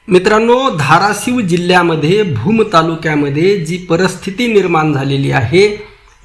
मित्रांनो, धाराशिव जिल्ह्यामध्ये भूम तालुक्यामध्ये जी परिस्थिती निर्माण झालेली आहे,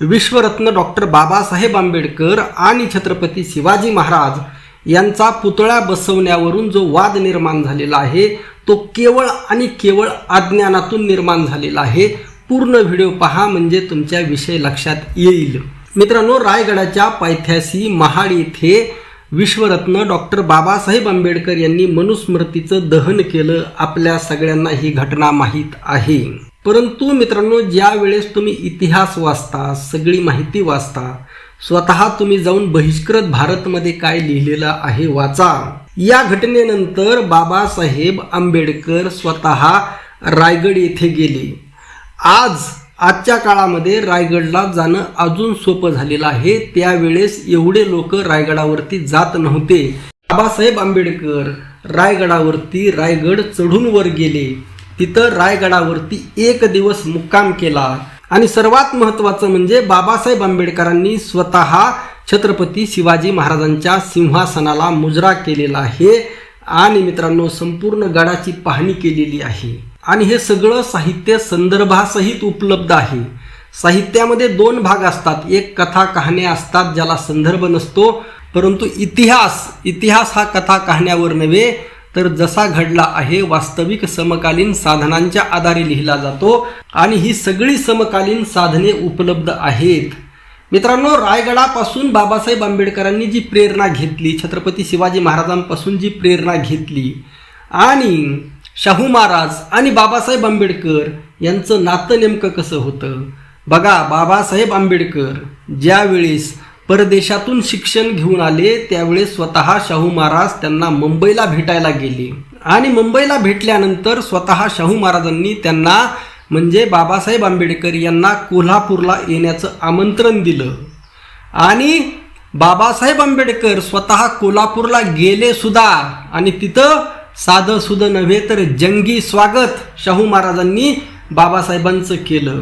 विश्वरत्न डॉक्टर बाबासाहेब आंबेडकर आणि छत्रपती शिवाजी महाराज यांचा पुतळा बसवण्यावरून जो वाद निर्माण झालेला आहे तो केवळ आणि केवळ अज्ञानातून निर्माण झालेला आहे। पूर्ण व्हिडिओ पहा म्हणजे तुमच्या विषय लक्षात येईल। मित्रांनो, रायगडाच्या पायथ्याशी महाड येथे विश्वरत्न डॉक्टर बाबासाहेब आंबेडकर यांनी मनुस्मृतीचं दहन केलं। आपल्या सगळ्यांना ही घटना माहीत आहे। परंतु मित्रांनो, ज्या वेळेस तुम्ही इतिहास वाचता, सगळी माहिती वाचता, स्वतः तुम्ही जाऊन बहिष्कृत भारतमध्ये काय लिहिलेलं आहे वाचा। या घटनेनंतर बाबासाहेब आंबेडकर स्वतः रायगड येथे गेले। आजच्या काळामध्ये रायगडला जाणं अजून सोपं झालेलं आहे। त्यावेळेस एवढे लोक रायगडावरती जात नव्हते। बाबासाहेब आंबेडकर रायगडावरती रायगड चढून वर गेले। तिथं रायगडावरती एक दिवस मुक्काम केला आणि सर्वात महत्त्वाचं म्हणजे बाबासाहेब आंबेडकरांनी स्वतः छत्रपती शिवाजी महाराजांच्या सिंहासनाला मुजरा केलेला आहे आणि मित्रांनो संपूर्ण गडाची पाहणी केलेली आहे आणि हे सगळं साहित्य संदर्भासहित उपलब्ध आहे। साहित्यामध्ये दोन भाग असतात, एक कथा कहाण्या असतात ज्याला संदर्भ नसतो, परंतु इतिहास हा कथा कहाण्यावर नव्हे तर जसा घडला आहे वास्तविक समकालीन साधनांच्या आधारे लिहिला जातो आणि ही सगळी समकालीन साधने उपलब्ध आहेत। मित्रांनो, रायगडापासून बाबासाहेब आंबेडकरांनी जी प्रेरणा घेतली, छत्रपती शिवाजी महाराजांपासून जी प्रेरणा घेतली आणि शाहू महाराज आणि बाबासाहेब आंबेडकर यांचं नातं नेमकं कसं होतं बघा। बाबासाहेब आंबेडकर ज्यावेळेस परदेशातून शिक्षण घेऊन आले त्यावेळेस स्वतः शाहू महाराज त्यांना मुंबईला भेटायला गेले आणि मुंबईला भेटल्यानंतर स्वतः शाहू महाराजांनी त्यांना म्हणजे बाबासाहेब आंबेडकर यांना कोल्हापूरला येण्याचं आमंत्रण दिलं आणि बाबासाहेब आंबेडकर स्वतः कोल्हापूरला गेले सुद्धा आणि तिथं साधं सुधं नव्हे तर जंगी स्वागत शाहू महाराजांनी बाबासाहेबांचं केलं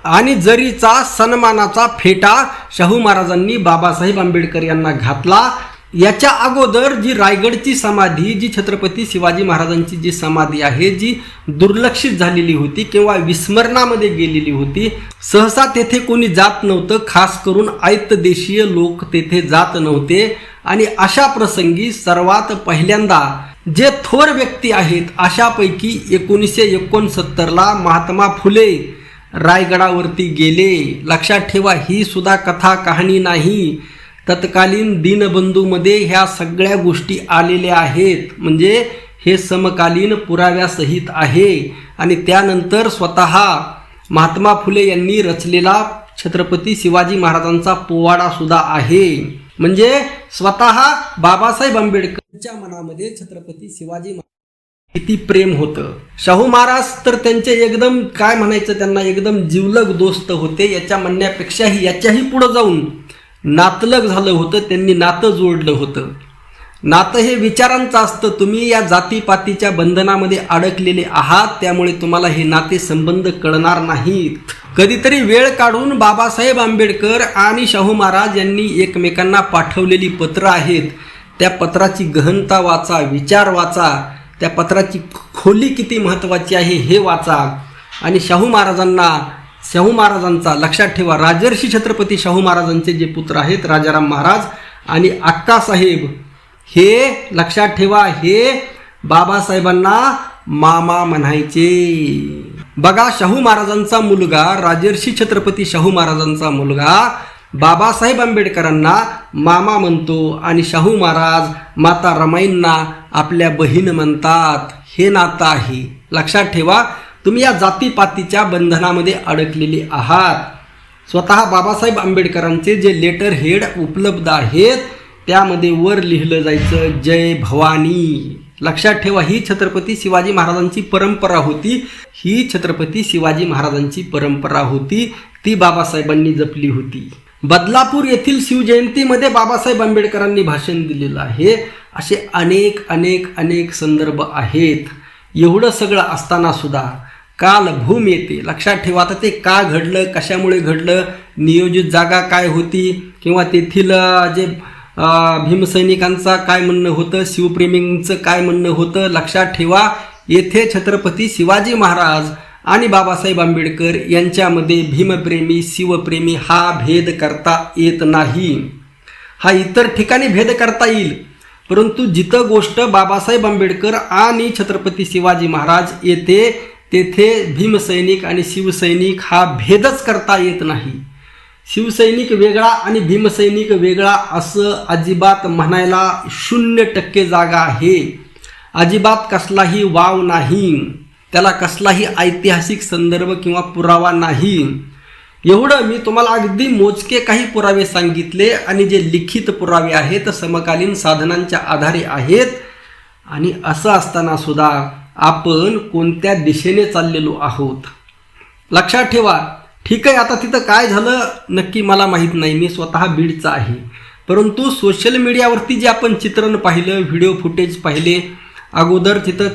आणि जरीचा सन्मानाचा फेटा शाहू महाराजांनी बाबासाहेब आंबेडकर यांना घातला। याच्या अगोदर जी रायगडची समाधी, जी छत्रपती शिवाजी महाराजांची जी समाधी आहे, जी दुर्लक्षित झालेली होती किंवा विस्मरणामध्ये गेलेली होती, सहसा तेथे कोणी जात नव्हतं, खास करून आयत देशीय लोक तेथे जात नव्हते आणि अशा प्रसंगी सर्वात पहिल्यांदा जे थोर व्यक्ती आहेत अशापैकी 1969ला महात्मा फुले रायगडावरती गेले। लक्षात ठेवा, ही सुद्धा कथा कहाणी नाही, तत्कालीन दीनबंधूमध्ये ह्या सगळ्या गोष्टी आलेल्या आहेत, म्हणजे हे समकालीन पुराव्यासहित आहे। आणि त्यानंतर स्वतः महात्मा फुले यांनी रचलेला छत्रपती शिवाजी महाराजांचा पोवाडा सुद्धा आहे, म्हणजे स्वतः बाबासाहेब आंबेडकरच्या मनामध्ये छत्रपती शिवाजी महाराज किती प्रेम होतं। शाहू महाराज तर त्यांचे एकदम काय म्हणायचं, त्यांना एकदम जिवलग दोस्त होते। याच्या म्हणण्यापेक्षाही याच्याही पुढे जाऊन नातलग झालं होतं, त्यांनी नातं जोडलं होतं। नातं हे विचारांचं असतं, तुम्ही या जातीपातीच्या बंधनामध्ये अडकलेले आहात, त्यामुळे तुम्हाला हे नाते संबंध कळणार नाहीत। कधीतरी वेळ काढून बाबासाहेब आंबेडकर आणि शाहू महाराज यांनी एकमेकांना पाठवलेली पत्र आहेत, त्या पत्राची गहनता वाचा, विचार वाचा, त्या पत्राची खोली किती महत्त्वाची आहे हे वाचा। आणि शाहू महाराजांचा लक्षात ठेवा, राजर्षी छत्रपती शाहू महाराजांचे जे पुत्र आहेत राजाराम महाराज आणि अक्कासाहेब, हे लक्षात ठेवा, हे बाबासाहेबांना मामा म्हणायचे। बघा, शाहू महाराजांचा मुलगा, राजर्षी छत्रपती शाहू महाराजांचा मुलगा बाबासाहेब आंबेडकरांना मामा म्हणतो आणि शाहू महाराज माता रमाईंना आपल्या बहीण म्हणतात। हे नातं आहे, लक्षात ठेवा। तुम्ही या जातीपातीच्या बंधनामध्ये अडकलेले आहात। स्वतः बाबासाहेब आंबेडकरांचे जे लेटर हेड उपलब्ध आहेत त्यामध्ये वर लिहिलं जायचं जय भवानी। लक्षात ठेवा, ही छत्रपती शिवाजी महाराजांची परंपरा होती, ही छत्रपती शिवाजी महाराजांची परंपरा होती, ती बाबासाहेबांनी जपली होती। बदलापूर येथील शिवजयंतीमध्ये बाबासाहेब आंबेडकरांनी भाषण दिलेलं आहे। असे अनेक अनेक अनेक संदर्भ आहेत। एवढं सगळं असताना सुद्धा काल भूम येते, लक्षात ठेवा। आता ते का घडलं, कशामुळे घडलं, नियोजित जागा काय होती किंवा तेथील जे भीमसैनिकांचा काय म्हणणं होतं, शिवप्रेमींचं काय म्हणणं होतं, लक्षात ठेवा। येथे छत्रपती शिवाजी महाराज आणि बाबासाहेब आंबेडकर यांच्यामध्ये भीमप्रेमी शिवप्रेमी हा भेद करता येत नाही. हा इतर ठिकाणी भेद करता येईल, परंतु जिथं गोष्ट बाबासाहेब आंबेडकर आणि छत्रपती शिवाजी महाराज येते तेथे भीमसैनिक आणि शिवसैनिक हा भेदच करता येत नाही. शिवसैनिक वेगळा आणि भीमसैनिक वेगळा असं अजिबात म्हणायला 0% जागा आहे. अजिबात कसलाही वाव नाही, त्याला कसलाही ऐतिहासिक संदर्भ किंवा पुरावा नाही. एवढं मी तुम्हाला अगदी मोजके काही पुरावे सांगितले आणि जे लिखित पुरावे आहेत समकालीन साधनांच्या आधारे आहेत. आणि असं असताना सुद्धा आपण कोणत्या दिशेने चाललेलो आहोत लक्षात ठेवा. ठीक आहे, आता तिथं काय झालं नक्की मला माहीत नाही, मी स्वतः बीडचा आहे, परंतु सोशल मीडियावरती जे आपण चित्रण पाहिलं, व्हिडिओ फुटेज पाहिले, अगोदर तिथं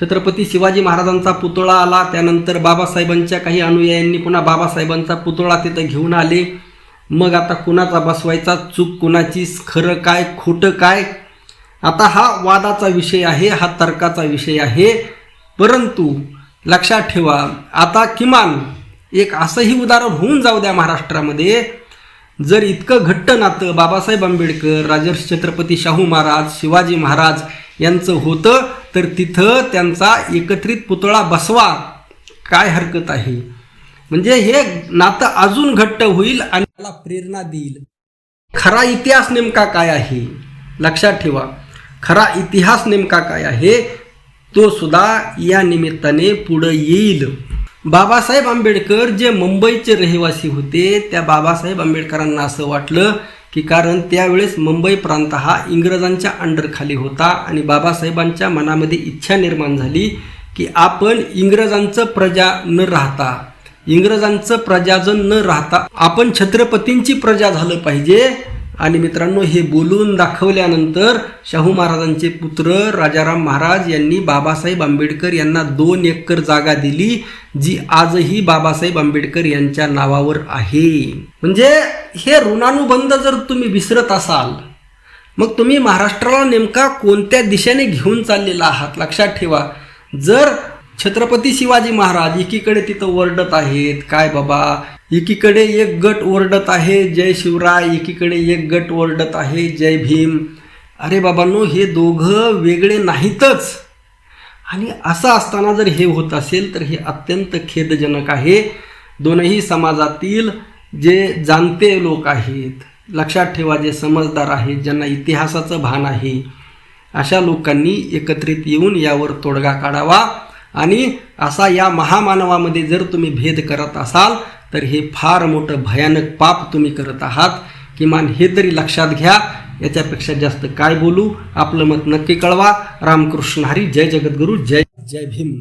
छत्रपती शिवाजी महाराजांचा पुतळा आला, त्यानंतर बाबासाहेबांच्या काही अनुयायांनी पुन्हा बाबासाहेबांचा पुतळा तिथं घेऊन आले. मग आता कुणाचा बसवायचा, चूक कुणाची, खरं काय खोटं काय, आता हा वादाचा विषय आहे, हा तर्काचा विषय आहे. परंतु लक्षात ठेवा, आता किमान एक असंही उदाहरण होऊन जाऊ द्या महाराष्ट्रामध्ये, जर इतकं घट्ट नातं बाबासाहेब आंबेडकर, राजर्षी छत्रपती शाहू महाराज, शिवाजी महाराज यांचं होतं तर तिथं त्यांचा एकत्रित पुतळा बसवा, काय हरकत आहे. म्हणजे हे नातं अजून घट्ट होईल आणि त्याला प्रेरणा देईल. खरा इतिहास नेमका काय आहे लक्षात ठेवा, खरा इतिहास नेमका काय आहे तो सुद्धा या निमित्ताने पुढे येईल. बाबासाहेब आंबेडकर जे मुंबईचे रहिवासी होते, त्या बाबासाहेब आंबेडकरांना असं वाटलं की कारण त्यावेळेस मुंबई प्रांत हा इंग्रजांच्या अंडरखाली होता आणि बाबासाहेबांच्या मनामध्ये इच्छा निर्माण झाली की आपण इंग्रजांचं प्रजा न राहता, इंग्रजांचं प्रजाजन न राहता आपण छत्रपतींची प्रजा झालं पाहिजे. आणि मित्रांनो, हे बोलून दाखवल्यानंतर शाहू महाराजांचे पुत्र राजाराम महाराज यांनी बाबासाहेब आंबेडकर यांना 2 एकर जागा दिली, जी आजही बाबासाहेब आंबेडकर यांच्या नावावर आहे. म्हणजे हे ऋणानुबंध जर तुम्ही विसरत असाल, मग तुम्ही महाराष्ट्राला नेमका कोणत्या दिशेने घेऊन चाललेला आहात लक्षात ठेवा. जर छत्रपती शिवाजी महाराज एकीकडे तिथं ओरडत आहेत, काय बाबा, एकीकडे एक गट ओरडत आहे जय शिवराय, एकीकडे एक गट ओरडत आहे जय भीम. अरे बाबांनो, हे दोघं वेगळे नाहीतच. आणि असं असताना जर हे होत असेल तर हे अत्यंत खेदजनक आहे. दोनही समाजातील जे जाणते लोक आहेत, लक्षात ठेवा, जे समजदार आहेत, ज्यांना इतिहासाचं भान आहे, अशा लोकांनी एकत्रित येऊन यावर तोडगा काढावा. आणि असा या महामानवामध्ये जर तुम्ही भेद करत असाल तर हे फार मोठं भयानक पाप तुम्ही करत आहात. किमान हे तरी लक्षात घ्या. याच्यापेक्षा जास्त काय बोलू, आपलं मत नक्की कळवा. रामकृष्ण हरी, जय जगद्गुरू, जय जय भीम.